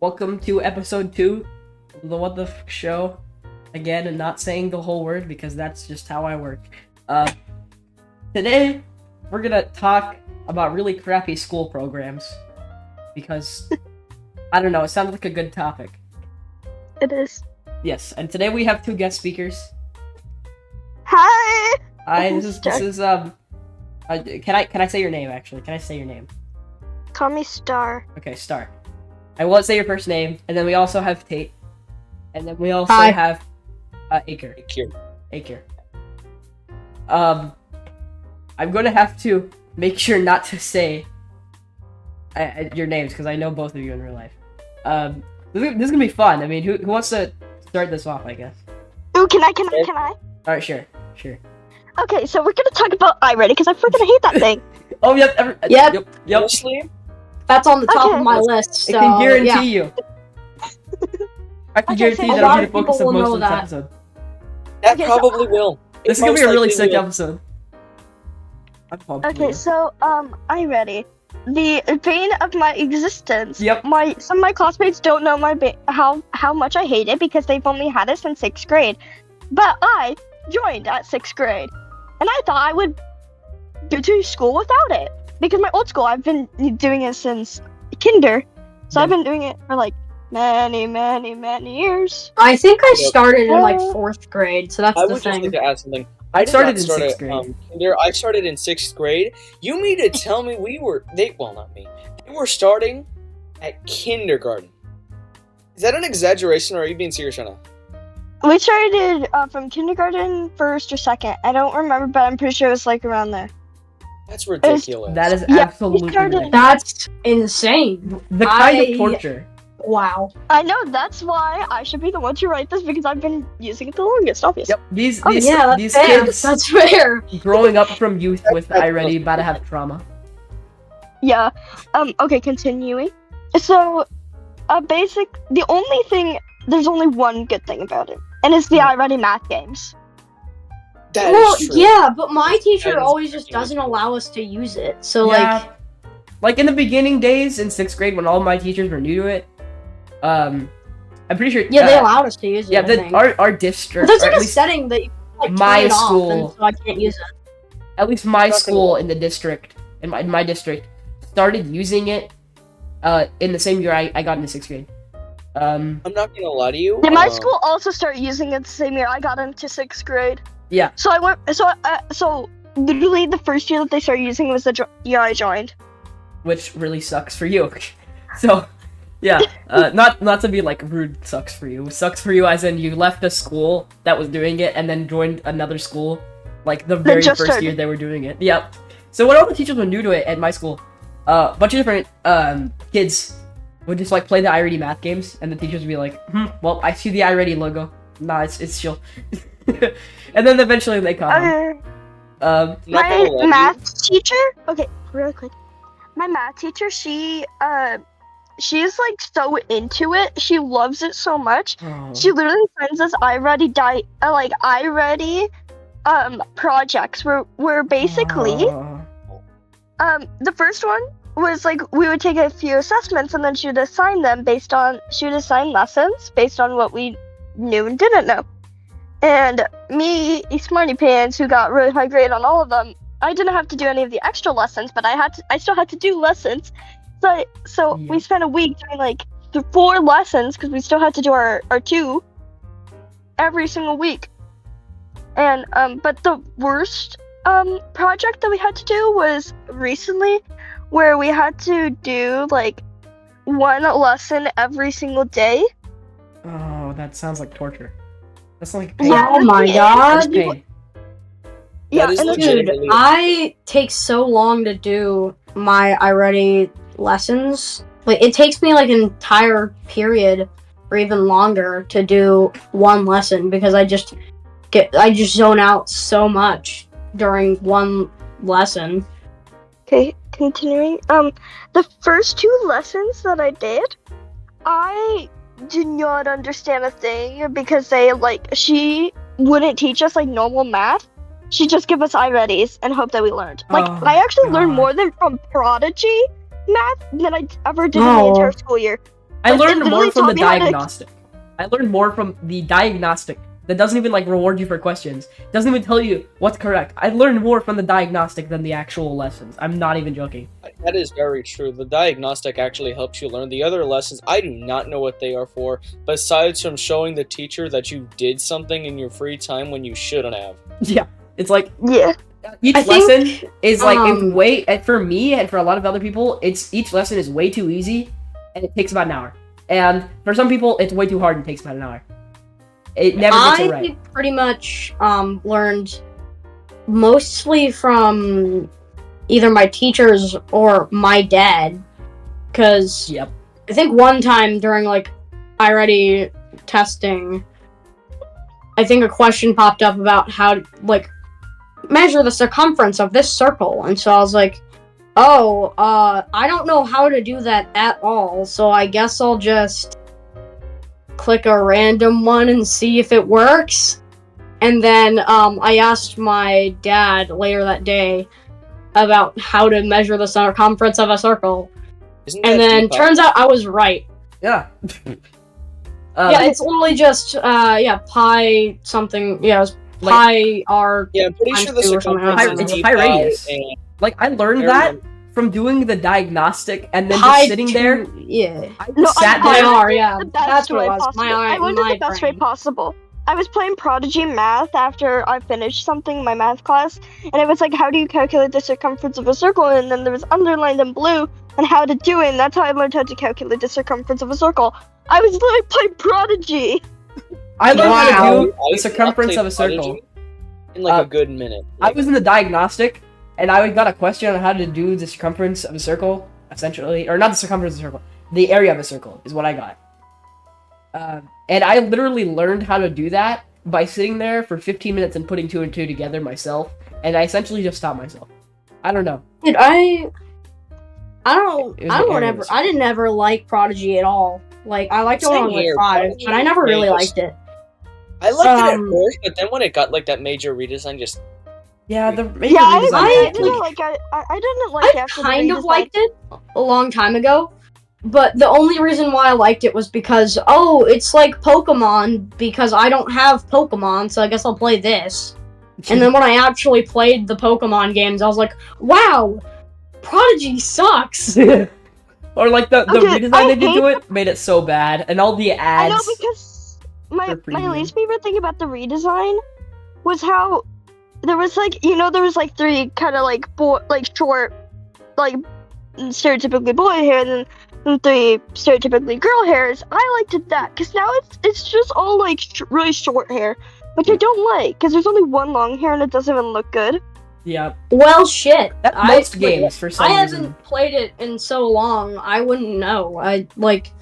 Welcome to episode 2 of the What the F Show. Again, and not saying the whole word because that's just how I work. Today, we're gonna talk about really crappy school programs. Because, I don't know, it sounded like a good topic. It is. Yes, and today we have 2 guest speakers. Hi. Hi, this is can I say your name actually? Can I say your name? Call me Star. Okay, Star. I won't say your first name, and then we also have Tate, and then we also Hi. have Aker. Aker. I'm gonna have to make sure not to say your names because I know both of you in real life. This is gonna be fun. I mean, who wants to start this off? I guess. Ooh, can I? All right, sure. Okay, so we're gonna talk about iReady because I freaking hate that thing. Oh, yep. Yep. Yep. That's on the top Okay. of my list. So, I can guarantee yeah. you. I can Okay, guarantee so you a that lot I'm gonna of people focus on will most know of this that. episode. That Okay, so- probably will. This is It gonna be most a really likely sick will. episode. I'm pumped. Okay, so iReady. The bane of my existence. Yep. Some of my classmates don't know how much I hate it because they've only had it since 6th grade. But I joined at 6th grade, and I thought I would go to school without it because my old school I've been doing it since kinder, so I've Yeah. been doing it for like many years. I think I Yep. started in like 4th grade, so that's I the would just thing. like to add something. I I did started not in start 6th at, grade. kinder. I started in 6th grade. You mean to tell me not me. They were starting at kindergarten. Is that an exaggeration or are you being serious right now? We started from kindergarten, 1st or 2nd. I don't remember, but I'm pretty sure it was like around there. That's ridiculous. That is Yeah, absolutely we started- ridiculous. That's insane. The kind I- of torture. Wow. I know, that's why I should be the one to write this because I've been using it the longest, obviously. Yep. These Oh, yeah, that's these fair. kids That's fair. growing up from youth with iReady about to have trauma. Yeah. Okay, continuing. So, there's only one good thing about it, and it's the iReady math games. That Well, is true. yeah, but my teacher That is always just freaking doesn't cool. allow us to use it. So Yeah. Like in the beginning days in 6th grade when all my teachers were new to it, I'm pretty sure. yeah, they allowed us to use it. Yeah, I think. our But district, there's or like at a least setting that you can, like, my turn it off, school- and so I can't use it. my Not gonna school lie. in the district, in my district, started using it, in the same year I got into 6th grade. I'm not gonna lie to you. Yeah, my school also started using it the same year I got into 6th grade. Yeah. So so literally the first year that they started using it was the year I joined. Which really sucks for you. So, yeah, not to be like rude, sucks for you. Sucks for you as in you left a school that was doing it and then joined another school, like the very just first started. year they were doing it. Yep. So when all the teachers were new to it at my school, a bunch of different kids would just like play the iReady math games, and the teachers would be like, well, I see the iReady logo. Nah, it's chill. And then eventually they caught on. Okay. Not My gonna lie to you. math teacher. Okay, really quick. My math teacher, she's like so into it. She loves it so much. Oh. She literally sends us iReady projects where basically Oh. the first one was like we would take a few assessments and then she would assign lessons based on what we knew and didn't know. And me, Smarty Pants, who got really high grade on all of them, I didn't have to do any of the extra lessons, but I still had to do lessons. So Yeah. we spent a week doing like 4 lessons because we still had to do our 2 every single week. And but the worst project that we had to do was recently, where we had to do like 1 lesson every single day. Oh, that sounds like torture. That's like Yeah, Oh my That's god. pain. Yeah, That is and then Dude, legitimately- I take so long to do my iReady lessons. Like, it takes me like an entire period or even longer to do 1 lesson because I just zone out so much during 1 lesson. Okay, continuing. The first 2 lessons that I did, I did not understand a thing because she wouldn't teach us like normal math. She'd just give us iReadies and hope that we learned. Like, Oh, I actually learned God. more than from Prodigy math than I ever did in the Oh. entire school year. I Like, they learned more literally from the taught me how to- diagnostic. I learned more from the diagnostic. That doesn't even like reward you for questions. Doesn't even tell you what's correct. I learned more from the diagnostic than the actual lessons. I'm not even joking. That is very true. The diagnostic actually helps you learn. The other lessons, I do not know what they are for, besides from showing the teacher that you did something in your free time when you shouldn't have. Yeah, it's like Yeah. each I think, lesson is like it's um, way and for me and for a lot of other people, it's each lesson is way too easy, and it takes about an hour. And for some people, it's way too hard and takes about an hour. It never gets it right. I pretty much learned mostly from either my teachers or my dad, because Yep. I think one time during like iReady testing, I think a question popped up about how to like measure the circumference of this circle, and so I was like, oh, I don't know how to do that at all, so I guess I'll just click a random one and see if it works. And then I asked my dad later that day about how to measure the circumference of a circle, Isn't and that then deep, huh? turns out I was right. Yeah. Yeah, it's literally just pi something. Yeah, it was Like- pi r. Yeah, I'm pretty times sure the 2 or something. circumference It's is pi d pi, radius. and like I learned I that remember- from doing the diagnostic and then Pi just sitting there. Yeah. I No, sat I My there. R, yeah. The best That's what way it was. possible. My R. I went in my the best way brain. possible. I was playing Prodigy Math after I finished something in my math class, and it was like, how do you calculate the circumference of a circle? And then there was underlined in blue on how to do it, and that's how I learned how to calculate the circumference of a circle. I was literally playing Prodigy. I learned how Wow. to do I the used to not circumference play of a circle. Prodigy in like Uh, a good minute. I was in the diagnostic, and I got a question on how to do the circumference of a circle, essentially, or not the circumference of a circle, the area of a circle is what I got. And I literally learned how to do that by sitting there for 15 minutes and putting two and two together myself, and I essentially just stopped myself. I don't know. Dude, I don't It was I the don't area ever of the I didn't ever like Prodigy at all. Like I liked it when I Same was like here. 5, Prodigy but I never really was- liked it. I liked it at um, first, but then when it got like that major redesign, just Yeah, the major Yeah, redesign I is didn't like- like I didn't like I after the kind of redesign. liked it a long time ago, but the only reason why I liked it was because it's like Pokemon because I don't have Pokemon, so I guess I'll play this. And then when I actually played the Pokemon games, I was like, wow, Prodigy sucks. or like the Okay, redesign I they did to hate- it made it so bad, and all the I ads. know because my for my premium. least favorite thing about the redesign was how there was like there was like three kind of like short like stereotypically boy hair and then three stereotypically girl hairs. I liked that because now it's just all like really short hair, which I don't like because there's only one long hair and it doesn't even look good. Yeah, Well, shit. that I- most games for some I reason. haven't played it in so long. I wouldn't know. I like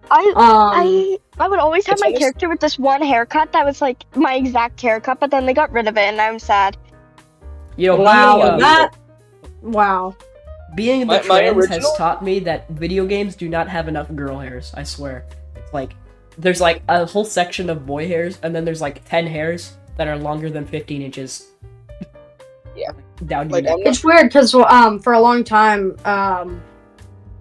I um. I would always have It's my almost- character with this one haircut that was like my exact haircut, but then they got rid of it and I'm sad. You know, Wow, being, wow. being in the My trends has original- taught me that video games do not have enough girl hairs. I swear. It's like there's like a whole section of boy hairs, and then there's like 10 hairs that are longer than 15 inches. Yeah. Down like your I'm neck. not, It's weird because for a long time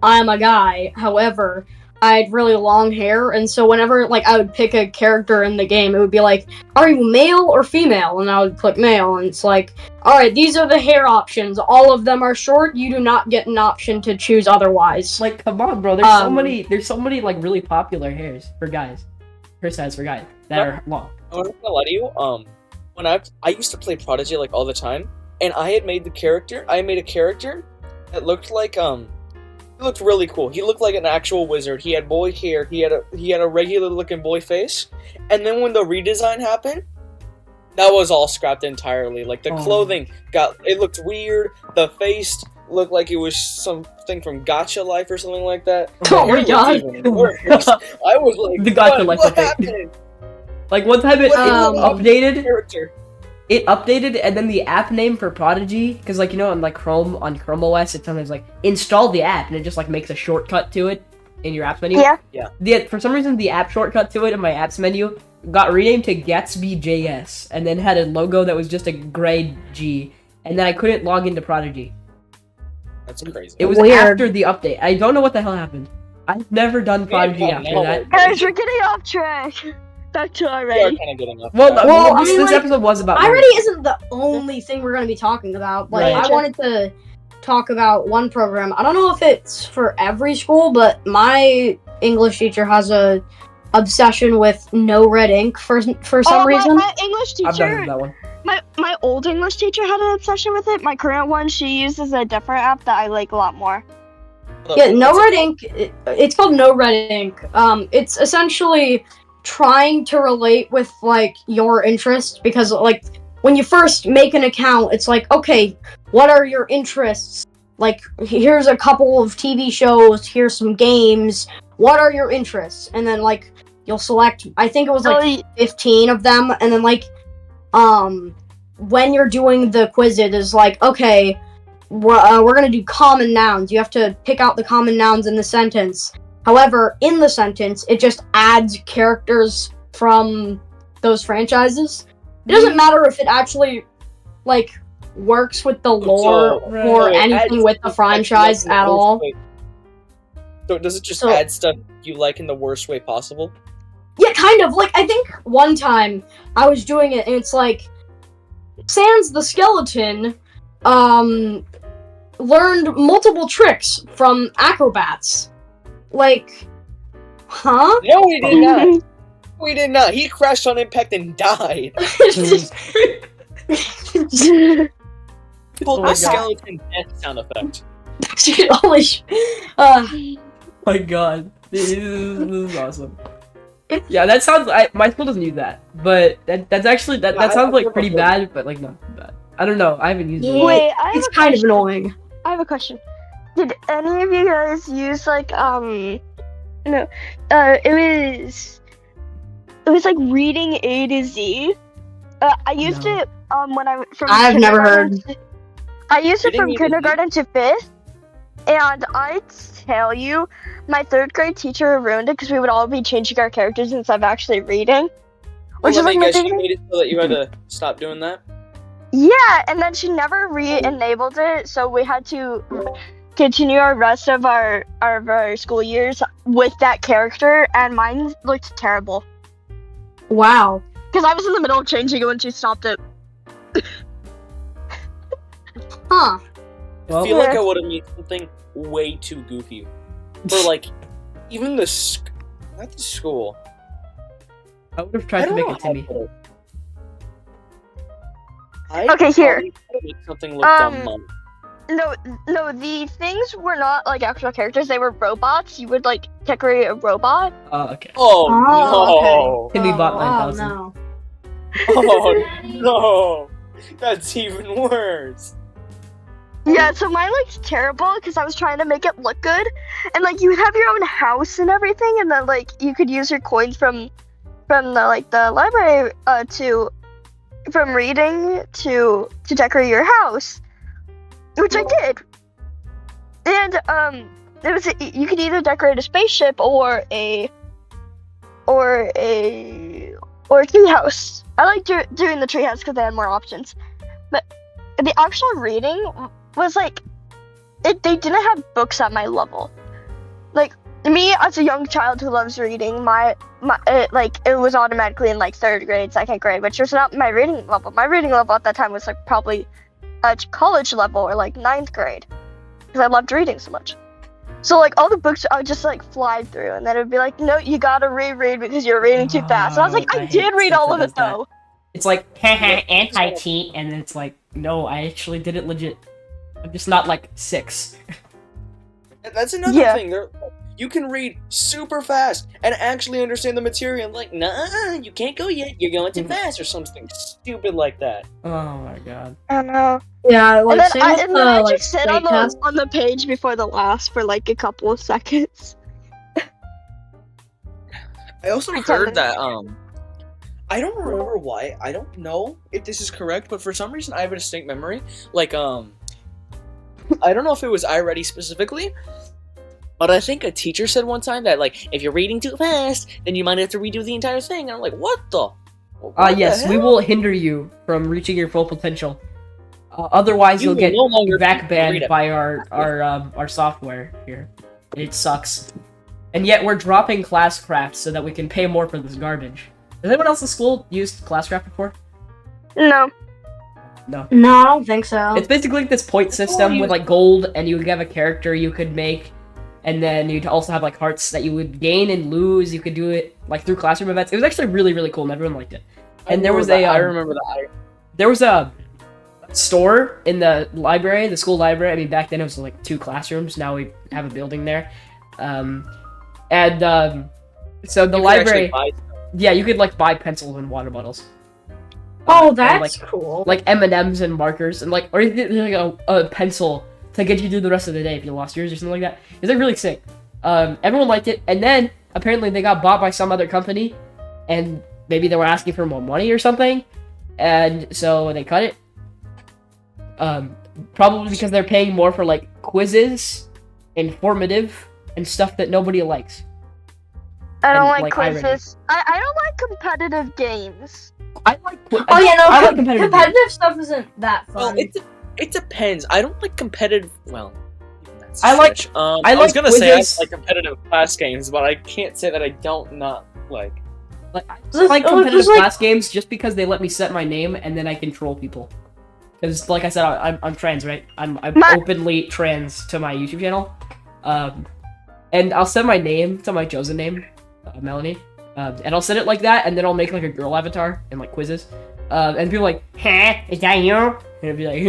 I'm a guy. However, I had really long hair, and so whenever like I would pick a character in the game, it would be like, "Are you male or female?" And I would click male, and it's like, "All right, these are the hair options. All of them are short. You do not get an option to choose otherwise." Like, come on, bro. There's so Um, many like really popular hairs for guys. Hairstyles for guys that are long. I'm not gonna lie to you. When I used to play Prodigy like all the time, and I made a character that looked like he looked really cool. He looked like an actual wizard. He had boy hair. He had a regular looking boy face. And then when the redesign happened, that was all scrapped entirely. Like the Oh. clothing it looked weird. The face looked like it was something from Gacha Life or something like that. Oh It my looked god. even worse. I was like, The Gacha Life what update. happened? Like one time it updated. Character. It updated, and then the app name for Prodigy, because like on like Chrome OS, it sometimes like install the app, and it just like makes a shortcut to it in your apps menu. Yeah. For some reason, the app shortcut to it in my apps menu got renamed to Gatsby JS, and then had a logo that was just a gray G, and then I couldn't log into Prodigy. That's crazy. It was Weird. after the update. I don't know what the hell happened. I've never done Prodigy after that. Guys, we're getting off track. Back to We are already. kind of getting up. Well, Well, I this, mean, this like, episode was about Irony isn't the only thing we're going to be talking about. Like, Right. I wanted to talk about one program. I don't know if it's for every school, but my English teacher has a obsession with no red ink for some reason. My English I've never teacher, heard that one. my old English teacher had an obsession with it. My current one, she uses a different app that I like a lot more. Yeah, no red ink. It's called no red ink. It's essentially trying to relate with like your interests because like when you first make an account, it's like, okay, what are your interests? Like, here's a couple of TV shows. Here's some games. What are your interests? And then like you'll select. I think it was like 15 of them, and then like, when you're doing the quiz, it is like, okay, we're gonna do common nouns. You have to pick out the common nouns in the sentence. However, in the sentence, it just adds characters from those franchises. It doesn't matter if it actually, like, works with the lore or anything with the franchise at all. So does it just So- add stuff you like in the worst way possible? Yeah, kind of. Like, I think one time I was doing it, and it's like, Sans the skeleton, learned multiple tricks from acrobats. Like, huh? No, we did not. We did not. He crashed on impact and died. Pulled my the God. skeleton death sound effect. Holy sh- My God, this is awesome. Yeah, that sounds. My school doesn't use that, but that's actually that Yeah, sounds I've like never pretty heard bad, but like not too bad. I don't know. I haven't used it. Yeah. Wait, I have it's a kind of question. annoying. I have a question. Did any of you guys use like no, it was like reading A to Z. I used No. it when I from I've never kindergarten to- I used it Reading from A to Z? kindergarten to 5th, and I tell you, my 3rd grade teacher ruined it because we would all be changing our characters instead of actually reading. Well, Which is let like me my guess, you favorite. made it so that you had to stop doing that? Yeah, and then she never re-enabled it, so we had to continue our rest of our school years with that character, and mine looked terrible Wow. because I was in the middle of changing it when she stopped it. Huh. Well, I feel like Yeah. I would have made something way too goofy. For like, even not the school. I would have I tried to don't make know it how Timmy. to put it. I Okay, here. probably could've made something look Um, dumb. No, the things were not like actual characters; they were robots. You would like decorate a robot. Okay. Oh, Oh, Timmy bought Oh 9,000. no. Oh no! That's even worse. Yeah, so mine looked terrible because I was trying to make it look good, and like you would have your own house and everything, and then like you could use your coins from the library from reading to decorate your house, which I did. And it was you could either decorate a spaceship or a treehouse. I like doing the treehouse because they had more options, but the actual reading was like they didn't have books at my level. Like me as a young child who loves reading, it was automatically in like 3rd grade, 2nd grade, which was not my reading level. My reading level at that time was like probably a college level or like 9th grade because I loved reading so much. So like all the books I would just like fly through, and then it would be like, no, you gotta reread because you're reading too fast. And I was like, I I hate did read stuff all that of it does that. though. It's like anti-cheat, and then it's like, no, I actually did it legit. I'm just not like 6. That's another Yeah. thing. You can read super fast and actually understand the material. Like, nah, you can't go yet. You're going too fast, or something stupid like that. Oh my God. I know. Yeah, And like then same I, with and the then I like just sit state on test. the page before the last for like a couple of seconds. I also Pretending. heard that I don't remember why. I don't know if this is correct, but for some reason I have a distinct memory. Like I don't know if it was iReady specifically, but I think a teacher said one time that like if you're reading too fast, then you might have to redo the entire thing. And I'm like, what the? What the Yes, we hell? will hinder you from reaching your full potential. Otherwise, You you'll will get no longer back read banned it. by our software here. It sucks. And yet we're dropping Classcraft so that we can pay more for this garbage. Has anyone else in school used Classcraft before? No. No. No, I don't think so. It's basically like this point system with like gold, and you have a character you could make, and then you'd also have like hearts that you would gain and lose. You could do it like through classroom events. It was actually really, really cool, and everyone liked it. And there was I remember that. there was a store in the library, the school library. I mean, back then it was like 2 classrooms. Now we have a building there. So the library, yeah, you could like buy pencils and water bottles. Oh, And, that's cool. like M&Ms and markers, and like, or you get like a pencil to get you through the rest of the day if you lost yours or something like that. It was like really sick. Everyone liked it, and then apparently they got bought by some other company, and maybe they were asking for more money or something, and so they cut it. Probably because they're paying more for like quizzes, informative, and stuff that nobody likes. I don't And, like irony. quizzes. I don't like competitive games. I like. Oh yeah, no, I like competitive, competitive. stuff isn't that Well, fun. it depends. I don't like competitive. Well, even that's I like- stretch. I I was like gonna say I quizzes. like competitive class games, but I can't say that I don't not like. Like, I Just- like oh, competitive just like- class games just because they let me set my name and then I control people. Because, like I said, I'm trans, right? I'm My- openly trans to my YouTube channel. And I'll set my name to my chosen name, Melanie. And I'll set it like that, and then I'll make like a girl avatar and like quizzes. And people are like, huh? Is that you? And I'd be like,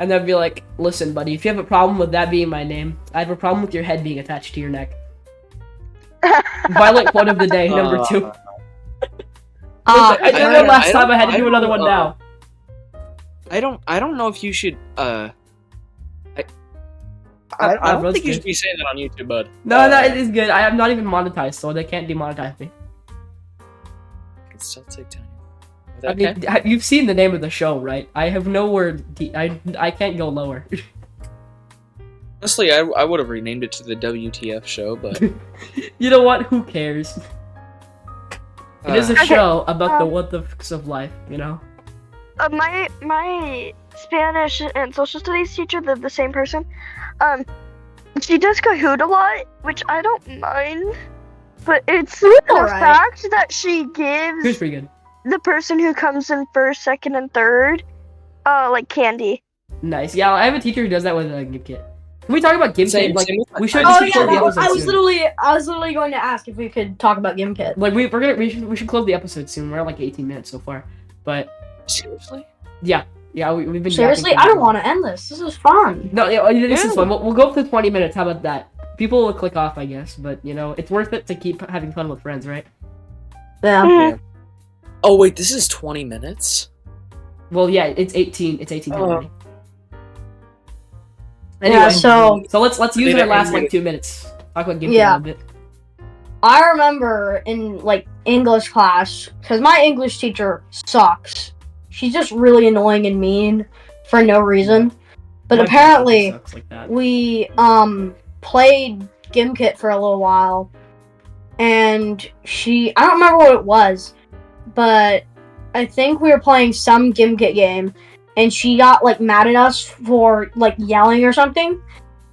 and they'd be like, listen, buddy, if you have a problem with that being my name, I have a problem with your head being attached to your neck. Violent quote of the day, number 2. I did yeah. one last time. I had to do another one now. I don't know if you should. I I don't think you roasted. should be saying that on YouTube, bud. No, it is good. I am not even monetized, so they can't demonetize me. I can still take down. I mean, you've seen the name of the show, right? I have nowhere. I can't go lower. Honestly, I would have renamed it to the WTF show, but You know what? Who cares? It is a Okay, show about the um, what the fucks of life, you know? My Spanish and social studies teacher, they're the same person. She does Kahoot a lot, which I don't mind. But it's the alright. fact that she Who's gives pretty good. the person who comes in first, second, and third, like candy. Nice. Yeah, I have a teacher who does that with GimKit. Can we talk about GimKit? Same Like, with my we should. Oh we should yeah, close the that was, episode I was soon. literally going to ask if we could talk about GimKit. Like we should close the episode soon. We're at like 18 minutes so far, but seriously, yeah, we've been Seriously, yapping I for don't too want to end this. This is fun. No, yeah, this is Yeah. fun. We'll go up to 20 minutes. How about that? People will click off, I guess, but you know, it's worth it to keep having fun with friends, right? Yeah. Mhm. Oh wait, this is 20 minutes. Well, yeah, it's 18. It's 18 Oh. already. Yeah, so let's use They our last didn't like 2 minutes. Talk about GimKit Yeah. a little bit. I remember in like English class, because my English teacher sucks. She's just really annoying and mean for no reason. But My apparently, sucks like that. we played GimKit for a little while, and I don't remember what it was, but I think we were playing some GimKit game, and she got like mad at us for like yelling or something,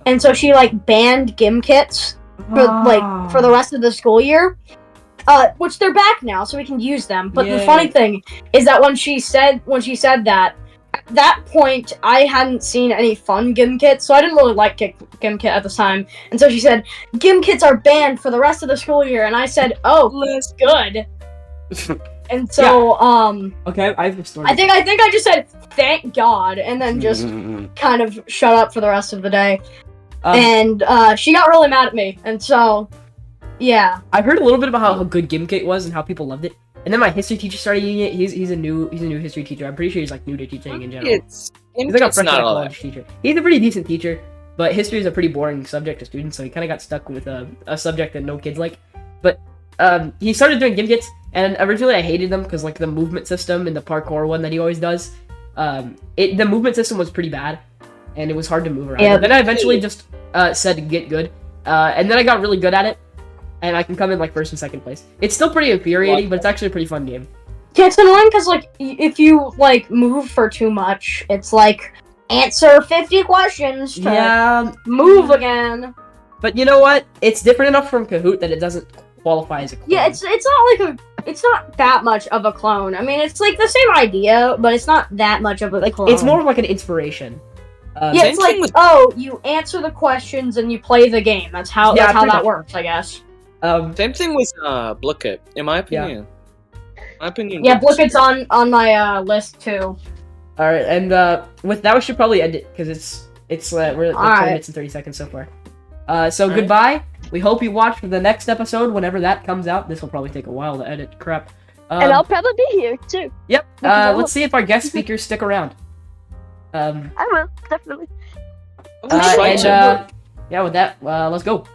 and so she like banned GimKits for the rest of the school year. Which they're back now, so we can use them. But the Yay. funny thing is that when she said that, at that point I hadn't seen any fun GimKits, so I didn't really like GimKit at the time. And so she said, "GimKits are banned for the rest of the school year," and I said, "Oh, that's good." And so, Okay, I have a story. I think I just said thank God, and then just kind of shut up for the rest of the day. And she got really mad at me, and so, yeah. I heard a little bit about how good GimKit was and how people loved it, and then my history teacher started using it. He's a new history teacher. I'm pretty sure he's like new to teaching in general. It's He's like a fresh not out of all college teacher. He's a pretty decent teacher, but history is a pretty boring subject to students, so he kind of got stuck with a subject that no kids like. But he started doing GimKits, and originally I hated them because like the movement system and the parkour one that he always does, the movement system was pretty bad, and it was hard to move around. Yeah. Then I eventually just said get good, and then I got really good at it, and I can come in like first and second place. It's still pretty infuriating, but it's actually a pretty fun game. Yeah, it's annoying because, like, if you, like, move for too much, it's like, answer 50 questions to Yeah, move again. But you know what? It's different enough from Kahoot that it doesn't qualify as a clone. Yeah, it's not that much of a clone. I mean, it's like the same idea, but it's not that much of a clone. It's more of like an inspiration. Yeah, Same it's like, thing with- you answer the questions and you play the game. That's how Yeah, that's how pretty that much. works, I guess. Same thing with Blooket, in my opinion. Yeah, Blookett's on my list too. All right, and with that, we should probably end it because we're at like 20 Alright. minutes and 30 seconds so far. So Alright. goodbye. We hope you watch the next episode whenever that comes out. This will probably take a while to edit. Crap. And I'll probably be here too. Yep. Thank you very Let's see if our guest speakers stick around. I will definitely. Try And to- yeah, with that, let's go.